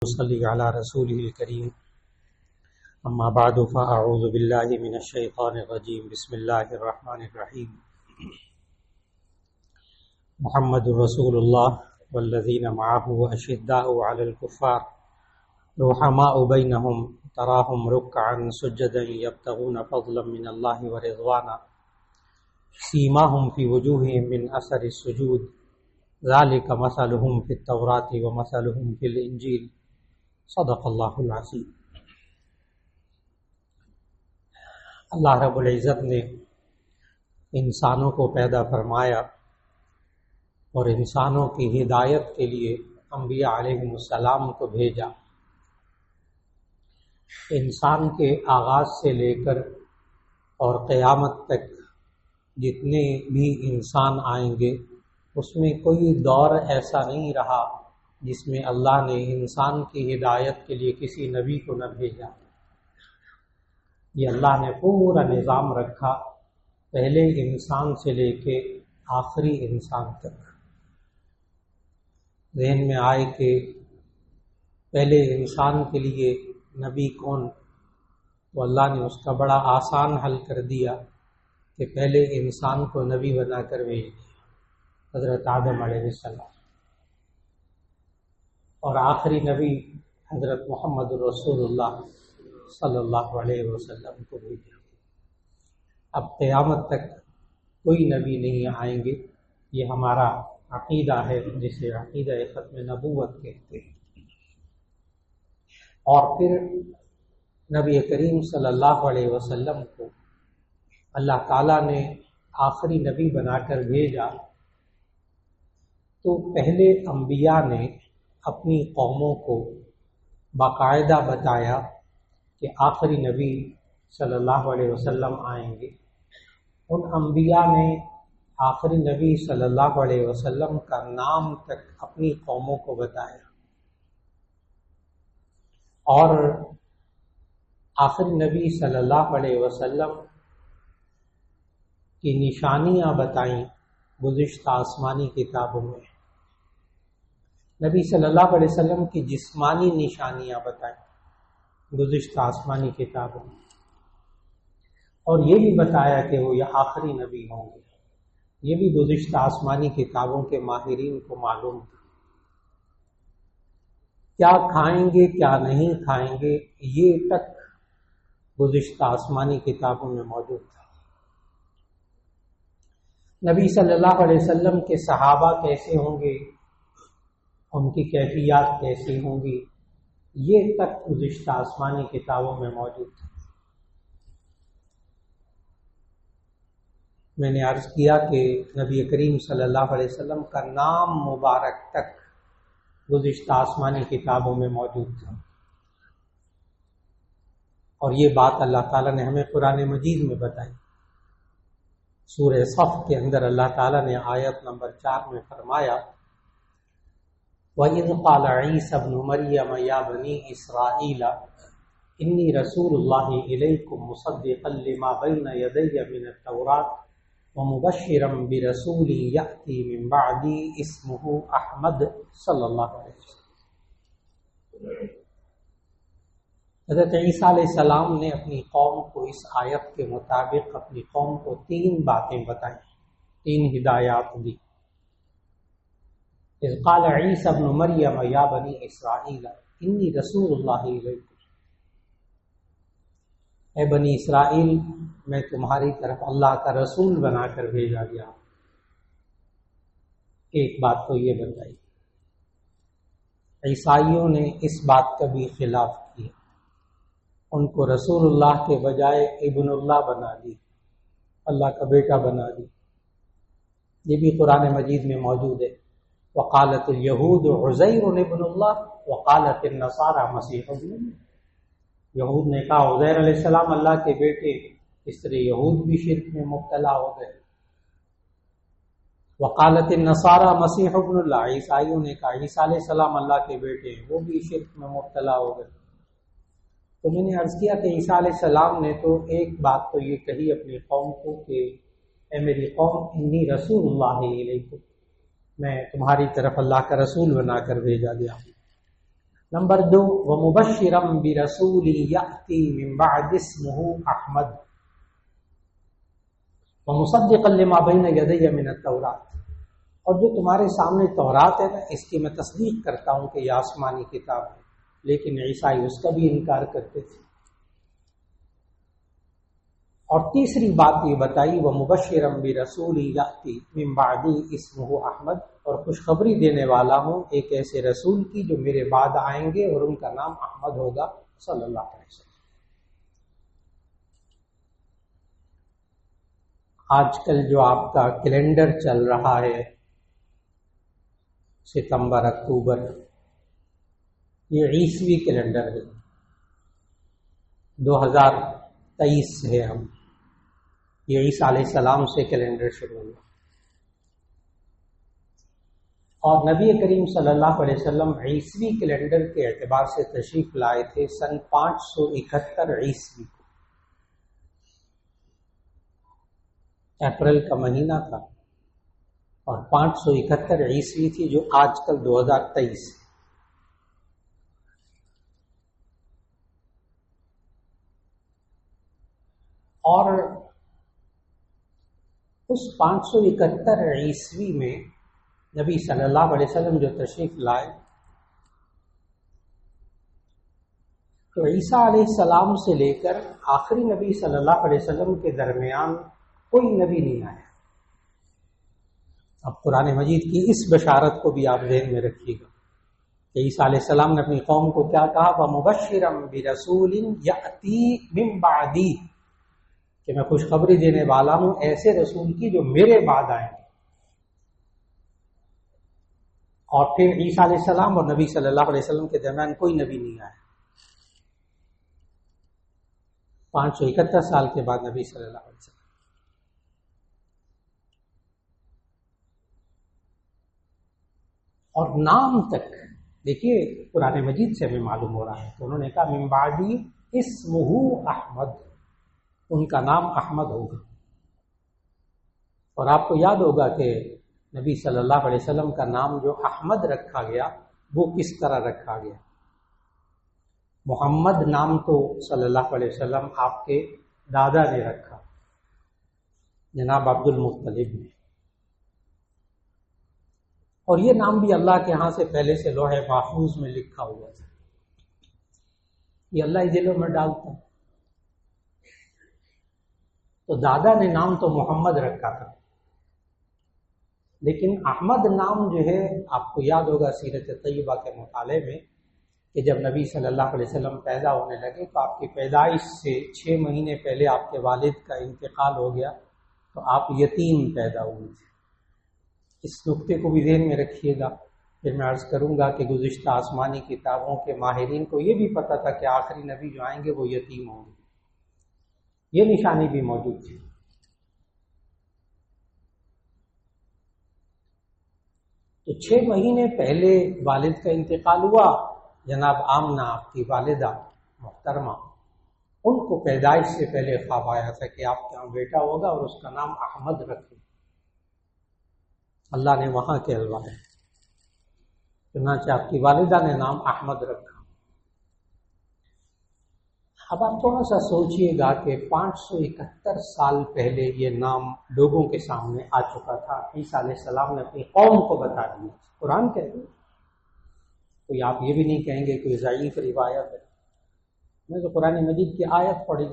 صلی علی رسولہ الکریم اما بعد فاعوذ باللہ من الشیطان الرجیم بسم اللہ الرحمن الرحیم محمد رسول اللہ والذین معه اشداء علی الکفار رحماء بینہم تراہم رکعا سجدا یبتغون فضلا من اللہ ورضوانا سیماہم فی وجوہہم من اثر السجود ذالک مثلہم فی التوراۃ ومثلہم فی الانجیل صدق اللہ العظیم۔ اللہ رب العزت نے انسانوں کو پیدا فرمایا اور انسانوں کی ہدایت کے لیے انبیاء علیہم السلام کو بھیجا۔ انسان کے آغاز سے لے کر اور قیامت تک جتنے بھی انسان آئیں گے اس میں کوئی دور ایسا نہیں رہا جس میں اللہ نے انسان کی ہدایت کے لیے کسی نبی کو نہ بھیجا۔ یہ اللہ نے پورا نظام رکھا، پہلے انسان سے لے کے آخری انسان تک۔ ذہن میں آئے کہ پہلے انسان کے لیے نبی کون، تو اللہ نے اس کا بڑا آسان حل کر دیا کہ پہلے انسان کو نبی بنا کر بھیج دیا، حضرت آدم علیہ السلام، اور آخری نبی حضرت محمد رسول اللہ صلی اللہ علیہ وسلم کو بھیجا۔ اب قیامت تک کوئی نبی نہیں آئیں گے، یہ ہمارا عقیدہ ہے جسے عقیدہ ختم نبوت کہتے ہیں۔ اور پھر نبی کریم صلی اللہ علیہ وسلم کو اللہ تعالیٰ نے آخری نبی بنا کر بھیجا، تو پہلے انبیاء نے اپنی قوموں کو باقاعدہ بتایا کہ آخری نبی صلی اللہ علیہ وسلم آئیں گے۔ ان انبیاء نے آخری نبی صلی اللہ علیہ وسلم کا نام تک اپنی قوموں کو بتایا، اور آخری نبی صلی اللہ علیہ وسلم کی نشانیاں بتائیں گزشتہ آسمانی کتابوں میں۔ نبی صلی اللہ علیہ وسلم کی جسمانی نشانیاں بتائیں گزشتہ آسمانی کتابوں میں، اور یہ بھی بتایا کہ وہ یہ آخری نبی ہوں گے۔ یہ بھی گزشتہ آسمانی کتابوں کے ماہرین کو معلوم تھا۔ کیا کھائیں گے کیا نہیں کھائیں گے یہ تک گزشتہ آسمانی کتابوں میں موجود تھا۔ نبی صلی اللہ علیہ وسلم کے صحابہ کیسے ہوں گے، ان کی کیفیات کیسی ہوں گی، یہ تک گزشتہ آسمانی کتابوں میں موجود تھا۔ میں نے عرض کیا کہ نبی کریم صلی اللہ علیہ وسلم کا نام مبارک تک گزشتہ آسمانی کتابوں میں موجود تھا، اور یہ بات اللہ تعالیٰ نے ہمیں قرآن مجید میں بتائی۔ سورہ صف کے اندر اللہ تعالیٰ نے آیت نمبر 4 میں فرمایا، وَإِذْ قَالَ عِيسَى ابْنُ مَرْيَمَ يَا بَنِي إِسْرَائِيلَ إِنِّي رَسُولُ اللَّهِ إِلَيْكُمْ مُصَدِّقًا لِمَا بَيْنَ يَدَيَّ مِنَ التَّوْرَاةِ وَمُبَشِّرًا بِرَسُولٍ يَأْتِي مِن بَعْدِي اسْمُهُ أَحْمَدُ صلی اللہ علیہ وسلم۔ حضرت عیسیٰ علیہ السلام نے اپنی قوم کو اس آیت کے مطابق اپنی قوم کو 3 باتیں بتائیں، 3 ہدایات دی۔ اذ قال عیسی ابن مریم یا بنی اسرائیل انی رسول اللہ علیکم، اے بنی اسرائیل میں تمہاری طرف اللہ کا رسول بنا کر بھیجا گیا۔ ایک بات تو یہ بتائی۔ عیسائیوں نے اس بات کا بھی خلاف کیا، ان کو رسول اللہ کے بجائے ابن اللہ بنا دی، اللہ کا بیٹا بنا دی۔ یہ بھی قرآن مجید میں موجود ہے۔ وقالت اليہود عزیر ابن اللہ وقالت النصارى مسیح ابن اللہ۔ یہود نے کہا عزیر علیہ السلام اللہ کے بیٹے، اس طرح یہود بھی شرک میں مبتلا ہو گئے۔ وقالت النصارى مسیح ابن اللہ، عیسائیوں نے کہا عیسیٰ علیہ السلام اللہ کے بیٹے، وہ بھی شرک میں مبتلا ہو گئے۔ تو میں نے عرض کیا کہ عیسیٰ علیہ السلام نے تو ایک بات تو یہ کہی اپنی قوم کو کہ اے میری قوم انی رسول اللہ علیکم، میں تمہاری طرف اللہ کا رسول بنا کر بھیجا گیا ہوں۔ نمبر 2 ومبشرا برسول یأتی من بعد اسمہ احمد ومصدقا لما بین یدی من التوراۃ، اور جو تمہارے سامنے تورات ہے نا، اس کی میں تصدیق کرتا ہوں کہ یہ آسمانی کتاب ہے، لیکن عیسائی اس کا بھی انکار کرتے تھے۔ اور تیسری بات یہ بتائی ومبشرا برسول یأتی من بعدی اسمہ احمد، اور خوشخبری دینے والا ہوں ایک ایسے رسول کی جو میرے بعد آئیں گے اور ان کا نام احمد ہوگا صلی اللہ علیہ وسلم۔ آج کل جو آپ کا کیلنڈر چل رہا ہے ستمبر اکتوبر، یہ عیسوی کیلنڈر ہے، 2023 ہے ہم، یہ عیسیٰ علیہ السلام سے کیلنڈر شروع ہوا، اور نبی کریم صلی اللہ علیہ وسلم عیسوی کیلنڈر کے اعتبار سے تشریف لائے تھے سن 571 عیسوی کو، اپریل کا مہینہ تھا، اور 571 عیسوی تھی جو آج کل 2023 ہے۔ اور اس 571 عیسوی میں نبی صلی اللہ علیہ وسلم جو تشریف لائے تو عیسیٰ علیہ السلام سے لے کر آخری نبی صلی اللہ علیہ وسلم کے درمیان کوئی نبی نہیں آیا۔ اب قرآن مجید کی اس بشارت کو بھی آپ ذہن میں رکھیے گا کہ عیسیٰ علیہ السلام نے اپنی قوم کو کیا کہا وَمُبَشِّرًا بِرَسُولٍ يَأْتِي مِن بَعْدِي، کہ میں خوشخبری دینے والا ہوں ایسے رسول کی جو میرے بعد آئیں گے۔ اور پھر عیسیٰ علیہ السلام اور نبی صلی اللہ علیہ وسلم کے درمیان کوئی نبی نہیں آیا۔ 571 سال کے بعد نبی صلی اللہ علیہ وسلم۔ اور نام تک دیکھیے قرآن مجید سے ہمیں معلوم ہو رہا ہے کہ انہوں نے کہا من بعدی اسمہ احمد، ان کا نام احمد ہوگا۔ اور آپ کو یاد ہوگا کہ نبی صلی اللہ علیہ وسلم کا نام جو احمد رکھا گیا وہ کس طرح رکھا گیا؟ محمد نام تو صلی اللہ علیہ وسلم آپ کے دادا نے رکھا، جناب عبد المطلب نے، اور یہ نام بھی اللہ کے ہاں سے پہلے سے لوح محفوظ میں لکھا ہوا تھا، یہ اللہ ہی دلوں میں ڈالتا ہے۔ تو دادا نے نام تو محمد رکھا تھا، لیکن احمد نام جو ہے آپ کو یاد ہوگا سیرت طیبہ کے مطالعے میں کہ جب نبی صلی اللہ علیہ وسلم پیدا ہونے لگے تو آپ کی پیدائش سے 6 مہینے پہلے آپ کے والد کا انتقال ہو گیا، تو آپ یتیم پیدا ہوئے تھے۔ اس نقطے کو بھی ذہن میں رکھیے گا۔ پھر میں عرض کروں گا کہ گزشتہ آسمانی کتابوں کے ماہرین کو یہ بھی پتہ تھا کہ آخری نبی جو آئیں گے وہ یتیم ہوں گے، یہ نشانی بھی موجود تھی۔ تو 6 مہینے پہلے والد کا انتقال ہوا، جناب آمنہ آپ کی والدہ محترمہ، ان کو پیدائش سے پہلے خواب آیا تھا کہ آپ کے یہاں بیٹا ہوگا اور اس کا نام احمد رکھیں۔ اللہ نے وہاں کہلوایا، چنانچہ آپ کی والدہ نے نام احمد رکھا۔ اب آپ تھوڑا سا سوچئے گا کہ 571 سال پہلے یہ نام لوگوں کے سامنے آ چکا تھا، عیسیٰ علیہ السلام نے اپنی قوم کو بتا دیا، قرآن کہتے ہیں، کوئی آپ یہ بھی نہیں کہیں گے کوئی ضعیف روایت ہے۔ میں تو قرآن مجید کی آیت پڑھی،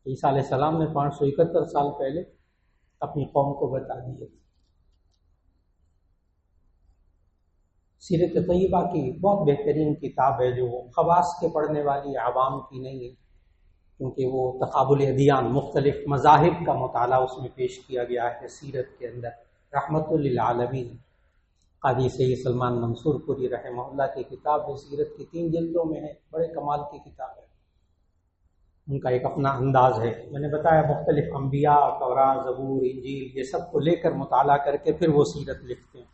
عیسیٰ علیہ السلام نے 571 سال پہلے اپنی قوم کو بتا دیے۔ سیرت طیبہ کی بہت بہترین کتاب ہے جو خواص کے پڑھنے والی عوام کی نہیں ہے، کیونکہ وہ تقابل ادیان مختلف مذاہب کا مطالعہ اس میں پیش کیا گیا ہے سیرت کے اندر۔ رحمت للعالمین قاضی سید سلمان منصور پوری رحمہ اللہ کی کتاب ہے، سیرت کی 3 جلدوں میں ہے، بڑے کمال کی کتاب ہے۔ ان کا ایک اپنا انداز ہے، میں نے بتایا مختلف انبیاء، تورات، زبور، انجیل، یہ سب کو لے کر مطالعہ کر کے پھر وہ سیرت لکھتے ہیں۔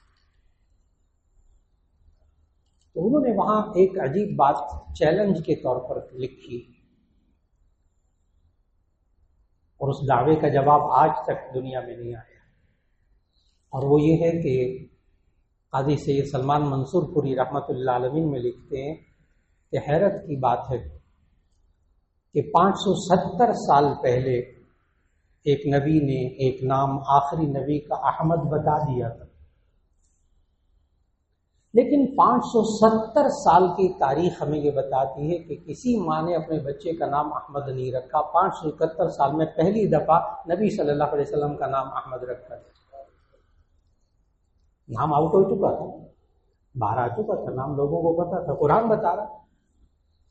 تو انہوں نے وہاں ایک عجیب بات چیلنج کے طور پر لکھی، اور اس دعوے کا جواب آج تک دنیا میں نہیں آیا، اور وہ یہ ہے کہ قاضی سید سلمان منصور پوری رحمت اللہ علیہ میں لکھتے ہیں کہ حیرت کی بات ہے کہ 570 سال پہلے ایک نبی نے ایک نام آخری نبی کا احمد بتا دیا تھا، لیکن 570 سال کی تاریخ ہمیں یہ بتاتی ہے کہ کسی ماں نے اپنے بچے کا نام احمد نہیں رکھا۔ 571 سال میں پہلی دفعہ نبی صلی اللہ علیہ وسلم کا نام احمد رکھا تھا۔ نام آؤٹ ہو چکا تھا، باہر آ چکا تھا، نام لوگوں کو پتا تھا، قرآن بتا رہا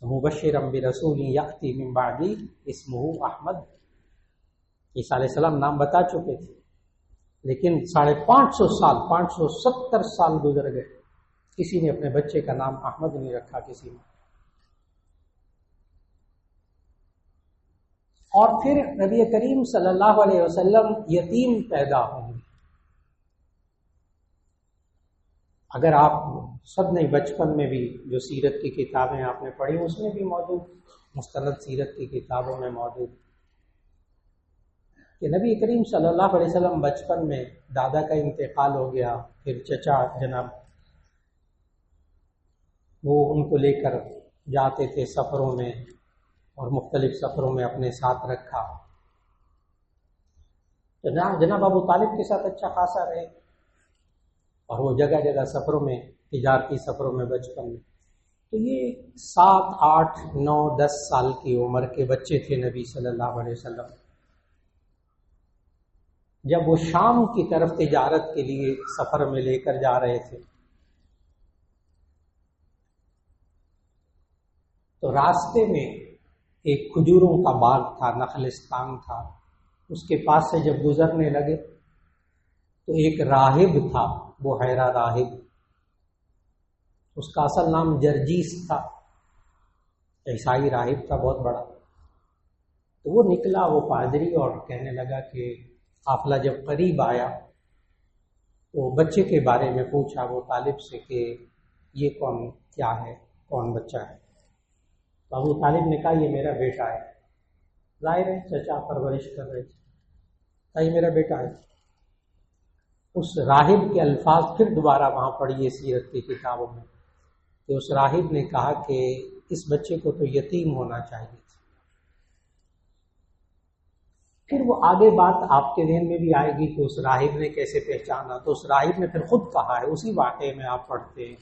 مبشرا برسول یأتی من بعدی اسمہ احمد۔ عیسیٰ علیہ السلام نام بتا چکے تھے، لیکن 550 سال 570 سال گزر گئے، کسی نے اپنے بچے کا نام احمد نہیں رکھا کسی نے۔ اور پھر نبی کریم صلی اللہ علیہ وسلم یتیم پیدا ہوں گے۔ اگر آپ سب نے بچپن میں بھی جو سیرت کی کتابیں آپ نے پڑھی اس میں بھی موجود، مستند سیرت کی کتابوں میں موجود کہ نبی کریم صلی اللہ علیہ وسلم بچپن میں دادا کا انتقال ہو گیا، پھر چچا جناب وہ ان کو لے کر جاتے تھے سفروں میں اور مختلف سفروں میں اپنے ساتھ رکھا۔ جناب ابو طالب کے ساتھ اچھا خاصا رہے اور وہ جگہ جگہ سفروں میں، تجارتی سفروں میں بچپن میں۔ تو یہ 7، 8، 9، 10 سال کی عمر کے بچے تھے نبی صلی اللہ علیہ وسلم جب وہ شام کی طرف تجارت کے لیے سفر میں لے کر جا رہے تھے۔ تو راستے میں ایک کھجوروں کا باغ تھا، نخلستان تھا، اس کے پاس سے جب گزرنے لگے تو ایک راہب تھا، بحیرہ راہب، اس کا اصل نام جرجیس تھا، عیسائی راہب تھا بہت بڑا۔ تو وہ نکلا، وہ پادری، اور کہنے لگا کہ قافلہ جب قریب آیا تو بچے کے بارے میں پوچھا وہ طالب سے کہ یہ کون، کیا ہے، کون بچہ ہے؟ تو ابو طالب نے کہا یہ میرا بیٹا ہے۔ ظاہر ہے چچا پرورش کر رہے تھے، کہا یہ میرا بیٹا ہے۔ اس راہب کے الفاظ پھر دوبارہ وہاں پڑھیے سیرت کی کتابوں میں کہ اس راہب نے کہا کہ اس بچے کو تو یتیم ہونا چاہیے تھا۔ پھر وہ آگے بات آپ کے ذہن میں بھی آئے گی کہ اس راہب نے کیسے پہچانا، تو اس راہب نے پھر خود کہا ہے، اسی واقعے میں آپ پڑھتے ہیں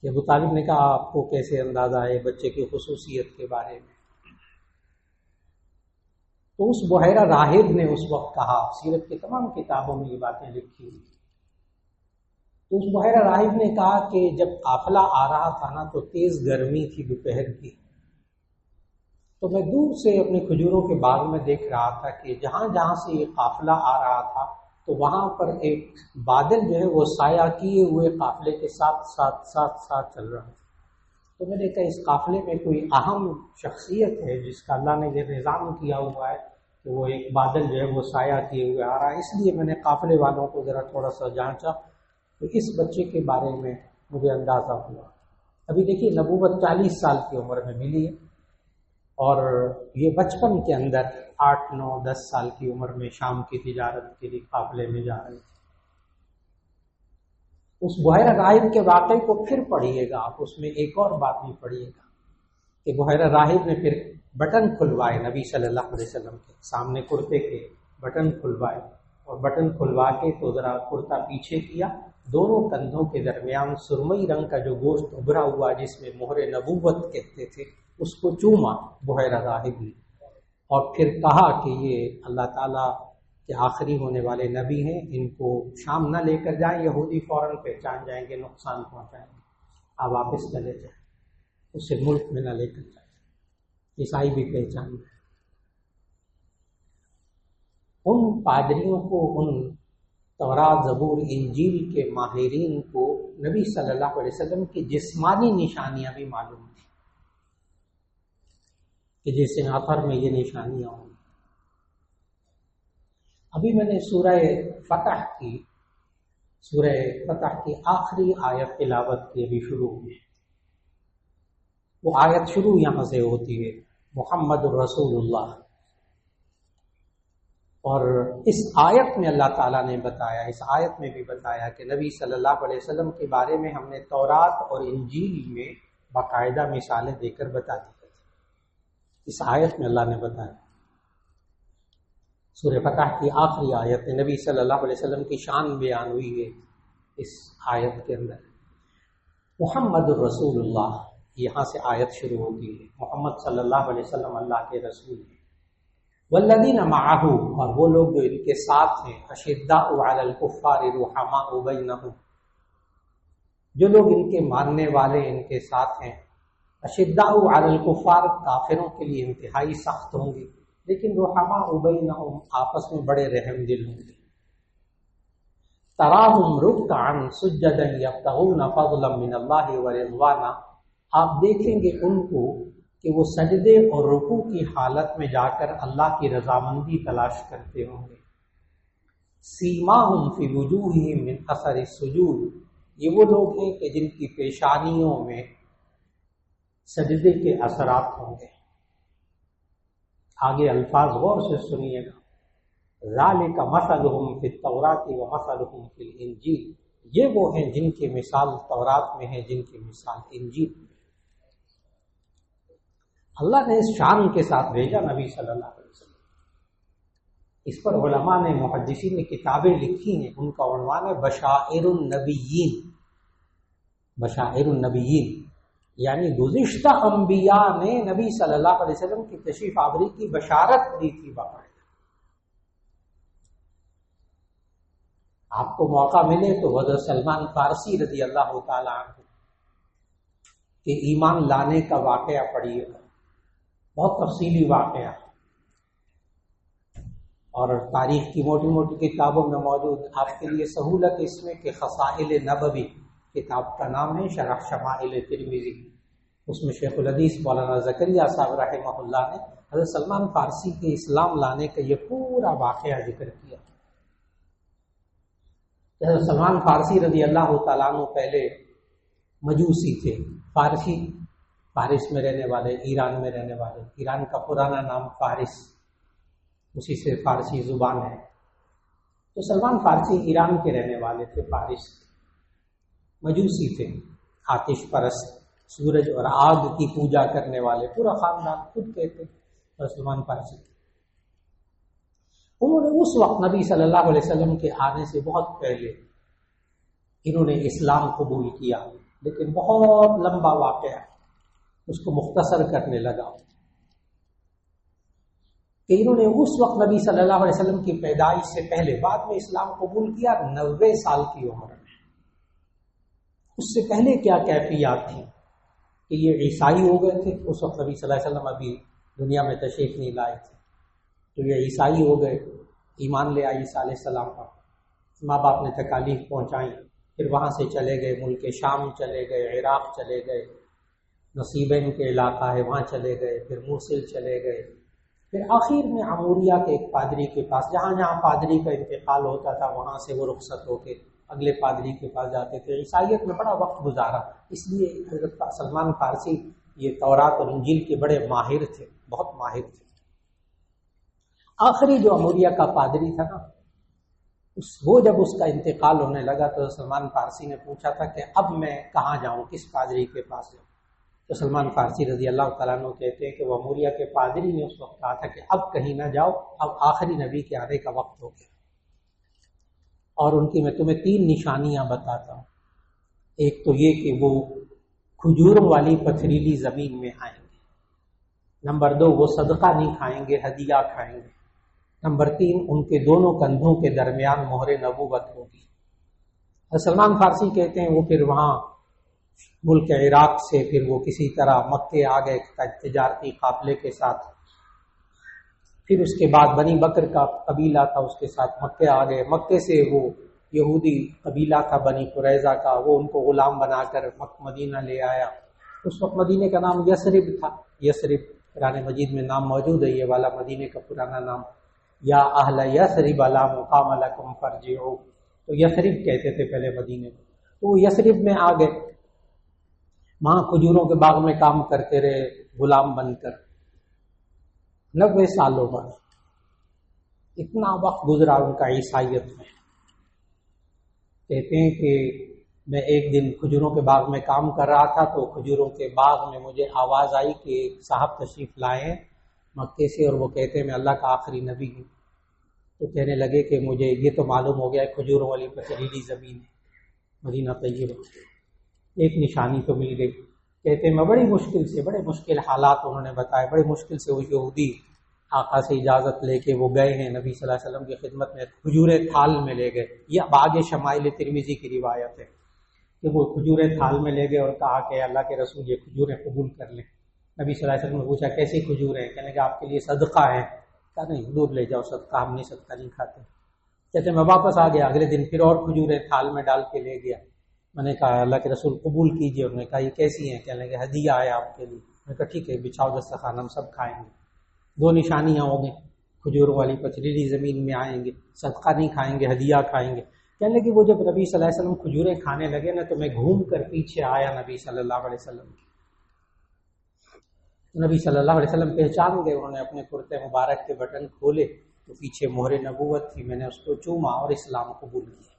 کہ ابو طالب نے کہا آپ کو کیسے اندازہ ہے بچے کی خصوصیت کے بارے میں؟ تو اس بحیرہ راہب نے اس وقت کہا، سیرت کی تمام کتابوں میں یہ باتیں لکھی ہوئی، تو اس بحیرہ راہب نے کہا کہ جب قافلہ آ رہا تھا نا تو تیز گرمی تھی دوپہر کی، تو میں دور سے اپنے کھجوروں کے باغ میں دیکھ رہا تھا کہ جہاں جہاں سے یہ قافلہ آ رہا تھا تو وہاں پر ایک بادل جو ہے وہ سایہ کیے ہوئے قافلے کے ساتھ چل رہا تھا۔ تو میں نے کہا اس قافلے میں کوئی اہم شخصیت ہے جس کا اللہ نے یہ نظام کیا ہوا ہے کہ وہ ایک بادل جو ہے وہ سایہ کیے ہوئے آ رہا ہے، اس لیے میں نے قافلے والوں کو ذرا تھوڑا سا جانچا تو اس بچے کے بارے میں مجھے اندازہ ہوا۔ ابھی دیکھیے نبوت 40 سال کی عمر میں ملی ہے اور یہ بچپن کے اندر 8، 9، 10 سال کی عمر میں شام کی تجارت کے لیے قافلے میں جا رہے تھے۔ اس بحیرہ راہب کے واقعے کو پھر پڑھیے گا آپ، اس میں ایک اور بات بھی پڑھیے گا کہ بحیرہ راہب نے پھر بٹن کھلوائے نبی صلی اللہ علیہ وسلم کے سامنے، کرتے کے بٹن کھلوائے اور بٹن کھلوا کے تو ذرا کرتا پیچھے کیا، دونوں کندھوں کے درمیان سرمئی رنگ کا جو گوشت ابھرا ہوا جس میں مہر نبوت کہتے تھے اس کو چوما بحیرہ راہب نے، اور پھر کہا کہ یہ اللہ تعالیٰ کے آخری ہونے والے نبی ہیں، ان کو شام نہ لے کر جائیں، یہودی فوراً پہچان جائیں گے، نقصان پہنچائیں گے، آپ واپس چلے جائیں، اسے ملک میں نہ لے کر جائیں، عیسائی بھی پہچان گئے۔ ان پادریوں کو، ان تورات، زبور، انجیل کے ماہرین کو نبی صلی اللہ علیہ وسلم کی جسمانی نشانیاں بھی معلوم تھیں کہ جیسے آخر میں یہ نشانیاں ہوں۔ ابھی میں نے سورہ فتح کی آخری آیت تلاوت کی، ابھی شروع ہوئی، وہ آیت شروع یہاں سے ہوتی ہے، محمد الرسول اللہ، اور اس آیت میں اللہ تعالیٰ نے بتایا، اس آیت میں بھی بتایا کہ نبی صلی اللہ علیہ وسلم کے بارے میں ہم نے تورات اور انجیل میں باقاعدہ مثالیں دے کر بتا دی گئی. اس آیت میں اللہ نے بتایا. سورہ فتح کی آخری آیت میں نبی صلی اللہ علیہ وسلم کی شان بیان ہوئی ہے. اس آیت کے اندر محمد الرسول اللہ، یہاں سے آیت شروع ہوتی ہے. محمد صلی اللہ علیہ وسلم اللہ کے رسول ہیں. والذین معہ، اور وہ لوگ جو ان کے ساتھ ہیں، اشداء علی الکفار رحماء بینہم، جو لوگ ان کے ماننے والے ان کے ساتھ ہیں. اشداء علی الکفار، کافروں کے لیے انتہائی سخت ہوں گے، لیکن رحماء بینہم، آپس میں بڑے رحم دل ہوں گے. تراہم رکعا سجدا یبتغون فضلا من اللہ ورضوانا، آپ دیکھیں گے ان کو کہ وہ سجدے اور رکوع کی حالت میں جا کر اللہ کی رضامندی تلاش کرتے ہوں گے. سیماہم فی وجوہہم من اثر السجود، یہ وہ لوگ ہیں کہ جن کی پیشانیوں میں سجدے کے اثرات ہوں گے. آگے الفاظ غور سے سنیے گا. ذالک مثلہم فی التوراۃ ومثلہم فی الانجیل، یہ وہ ہیں جن کی مثال تورات میں ہے، جن کی مثال انجیل. اللہ نے اس شان کے ساتھ بھیجا نبی صلی اللہ علیہ وسلم. اس پر علماء نے، محدثین نے کتابیں لکھی ہیں. ان کا عنوان ہے بشائر النبیین. بشائر النبیین یعنی گزشتہ انبیاء نے نبی صلی اللہ علیہ وسلم کی تشریف آوری کی بشارت دی تھی. باقاعدہ آپ کو موقع ملے تو حضرت سلمان فارسی رضی اللہ تعالی عنہ کہ ایمان لانے کا واقعہ پڑھیے گا. بہت تفصیلی واقعہ، اور تاریخ کی موٹی موٹی کتابوں میں موجود. آپ کے لیے سہولت اس میں کہ خصائل نبوی کتاب کا نام ہے، شرح شمائل ترمذی. اس میں شیخ الحدیث مولانا زکریا صاحب رحمہ اللہ نے حضرت سلمان فارسی کے اسلام لانے کا یہ پورا واقعہ ذکر کیا. حضرت سلمان فارسی رضی اللہ تعالیٰ عنہ پہلے مجوسی تھے. فارس میں رہنے والے، ایران میں رہنے والے. ایران کا پرانا نام فارس، اسی سے فارسی زبان ہے. تو سلمان فارسی ایران کے رہنے والے تھے. فارس مجوسی تھے، آتش پرست، سورج اور آگ کی پوجا کرنے والے. پورا خاندان خود کہتے ہیں سلمان فارسی. انہوں نے اس وقت نبی صلی اللہ علیہ وسلم کے آنے سے بہت پہلے انہوں نے اسلام قبول کیا. لیکن بہت لمبا واقعہ، اس کو مختصر کرنے لگا کہ انہوں نے اس وقت نبی صلی اللہ علیہ وسلم کی پیدائش سے پہلے، بعد میں اسلام قبول کیا 90 سال کی عمر میں. اس سے پہلے کیا کیفیات تھی کہ یہ عیسائی ہو گئے تھے. اس وقت نبی صلی اللہ علیہ وسلم ابھی دنیا میں تشریف نہیں لائے تھے. تو یہ عیسائی ہو گئے، ایمان لے آئے عیسیٰ علیہ السلام پر. ماں باپ نے تکالیف پہنچائیں، پھر وہاں سے چلے گئے، ملک شام چلے گئے، عراق چلے گئے، نصیبین کے علاقہ ہے وہاں چلے گئے، پھر موصل چلے گئے. پھر آخر میں عموریہ کے ایک پادری کے پاس، جہاں جہاں پادری کا انتقال ہوتا تھا وہاں سے وہ رخصت ہو کے اگلے پادری کے پاس جاتے تھے. عیسائیت میں بڑا وقت گزارا. اس لیے حضرت سلمان فارسی یہ تورات اور انجیل کے بڑے ماہر تھے، بہت ماہر تھے. آخری جو عموریہ کا پادری تھا نا، وہ جب اس کا انتقال ہونے لگا تو سلمان فارسی نے پوچھا تھا کہ اب میں کہاں جاؤں، کس پادری کے پاس جاؤں. تو سلمان فارسی رضی اللہ تعالیٰ عنہ کہتے ہیں کہ وہ عموریہ کے پادری نے اس وقت کہا تھا کہ اب کہیں نہ جاؤ، اب آخری نبی کے آنے کا وقت ہو گیا. اور ان کی میں تمہیں 3 نشانیاں بتاتا ہوں. ایک تو یہ کہ وہ کھجوروں والی پتھریلی زمین میں آئیں گے. نمبر 2 وہ صدقہ نہیں کھائیں گے، ہدیہ کھائیں گے. نمبر 3 ان کے دونوں کندھوں کے درمیان مہر نبوت ہوگی. سلمان فارسی کہتے ہیں وہ پھر وہاں ملک عراق سے پھر وہ کسی طرح مکے آ گئے تجارتی قافلے کے ساتھ. پھر اس کے بعد بنی بکر کا قبیلہ تھا، اس کے ساتھ مکے آ گئے. مکے سے وہ یہودی قبیلہ تھا بنی قریظہ کا، وہ ان کو غلام بنا کر مدینہ لے آیا. اس وقت مدینے کا نام یثرب تھا. یثرب قرآن مجید میں نام موجود ہے یہ والا، مدینے کا پرانا نام. یا اہل یثرب لا مقام لکم فارجعوا، تو یثرب کہتے تھے پہلے مدینے کو. تو وہ یثرب میں آ گئے، وہاں کھجوروں کے باغ میں کام کرتے رہے غلام بن کر. 90 سالوں بعد اتنا وقت گزرا ان کا عیسائیت میں. کہتے ہیں کہ میں ایک دن کھجوروں کے باغ میں کام کر رہا تھا تو کھجوروں کے باغ میں مجھے آواز آئی کہ صاحب تشریف لائے ہیں مکے سے اور وہ کہتے ہیں میں اللہ کا آخری نبی ہوں۔ تو کہنے لگے کہ مجھے یہ تو معلوم ہو گیا ہے کھجوروں والی پتھریلی زمین ہے مدینہ طیبہ، ایک نشانی تو مل گئی۔ کہتے ہیں میں بڑے مشکل حالات انہوں نے بتائے، بڑے مشکل سے وہ یہودی آقا سے اجازت لے کے وہ گئے ہیں نبی صلی اللہ علیہ وسلم کی خدمت میں، کھجوریں تھال میں لے گئے۔ یہ اب آگے شمائل ترمذی کی روایت ہے کہ وہ کھجوریں تھال میں لے گئے اور کہا کہ اللہ کے رسول یہ کھجوریں قبول کر لیں۔ نبی صلی اللہ علیہ وسلم نے پوچھا کیسی کھجوریں؟ کہنے کہ آپ کے لیے صدقہ ہے۔ کہا نہیں دور لے جاؤ، صدقہ ہم نہیں، صدقہ نہیں کھاتے۔ کہتے میں واپس آ گیا، اگلے دن پھر اور کھجوریں تھال میں ڈال کے لے گیا۔ میں نے کہا اللہ کے رسول قبول کیجیے۔ انہوں نے کہا یہ کیسی ہیں؟ کہنے لگے ہدیہ ہے آپ کے لیے۔ میں نے کہا ٹھیک ہے بچھاؤ دسترخوان، ہم سب کھائیں گے۔ دو نشانیاں ہوں گی، کھجوروں والی پتھریلی زمین میں آئیں گے، صدقہ نہیں کھائیں گے، ہدیہ کھائیں گے۔ کہنے لگے وہ جب نبی صلی اللہ علیہ وسلم کھجوریں کھانے لگے نا تو میں گھوم کر پیچھے آیا نبی صلی اللہ علیہ وسلم کی۔ نبی صلی اللہ علیہ وسلم پہچان گئے، انہوں نے اپنے کرتے مبارک کے بٹن کھولے تو پیچھے مہر نبوت تھی، میں نے اس کو چوما اور اسلام قبول کیا۔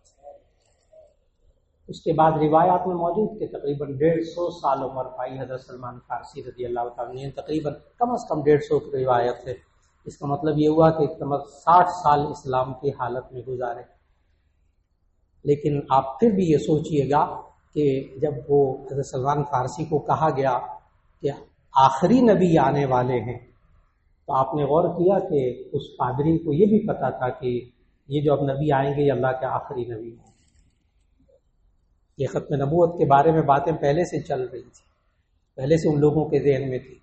اس کے بعد روایات میں موجود کہ تقریباً 150 سال عمر پائی حضرت سلمان فارسی رضی اللہ تعالیٰ عنہ، تقریباً کم از کم 150 کی روایت ہے۔ اس کا مطلب یہ ہوا کہ کم از 60 سال اسلام کی حالت میں گزارے۔ لیکن آپ پھر بھی یہ سوچئے گا کہ جب وہ حضرت سلمان فارسی کو کہا گیا کہ آخری نبی آنے والے ہیں تو آپ نے غور کیا کہ اس پادری کو یہ بھی پتا تھا کہ یہ جو اب نبی آئیں گے یہ اللہ کے آخری نبی ہیں۔ یہ ختم نبوت کے بارے میں باتیں پہلے سے چل رہی تھی، پہلے سے ان لوگوں کے ذہن میں تھی،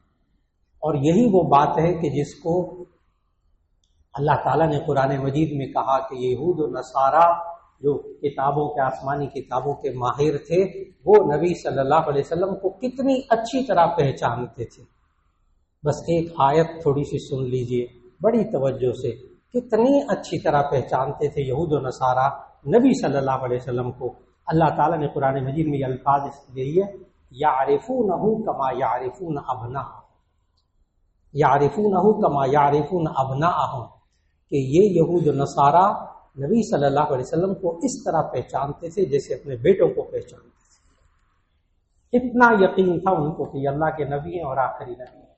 اور یہی وہ بات ہے کہ جس کو اللہ تعالیٰ نے قرآن مجید میں کہا کہ یہود و نصارہ جو کتابوں کے آسمانی کتابوں کے ماہر تھے وہ نبی صلی اللہ علیہ وسلم کو کتنی اچھی طرح پہچانتے تھے۔ بس ایک آیت تھوڑی سی سن لیجئے بڑی توجہ سے، کتنی اچھی طرح پہچانتے تھے یہود و نصارہ نبی صلی اللہ علیہ وسلم کو۔ اللہ تعالیٰ نے قرآن مجید میں یہ الفاظ دیے ہے یعرفونہ کما یعرفون ابناءہم، یعرفونہ کما یعرفون ابناءہم، کہ یہ یہود و نصارہ نبی صلی اللہ علیہ وسلم کو اس طرح پہچانتے تھے جیسے اپنے بیٹوں کو پہچانتے تھے۔ اتنا یقین تھا ان کو کہ یہ اللہ کے نبی ہیں اور آخری نبی ہیں۔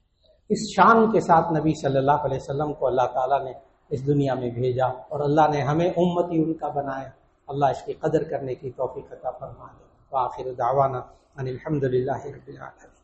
اس شان کے ساتھ نبی صلی اللہ علیہ وسلم کو اللہ تعالیٰ نے اس دنیا میں بھیجا اور اللہ نے ہمیں امتی ان کا بنایا۔ اللہ اس کی قدر کرنے کی توفیق عطا فرما دے۔ وآخر دعوانا ان الحمد للہ رب العالمین۔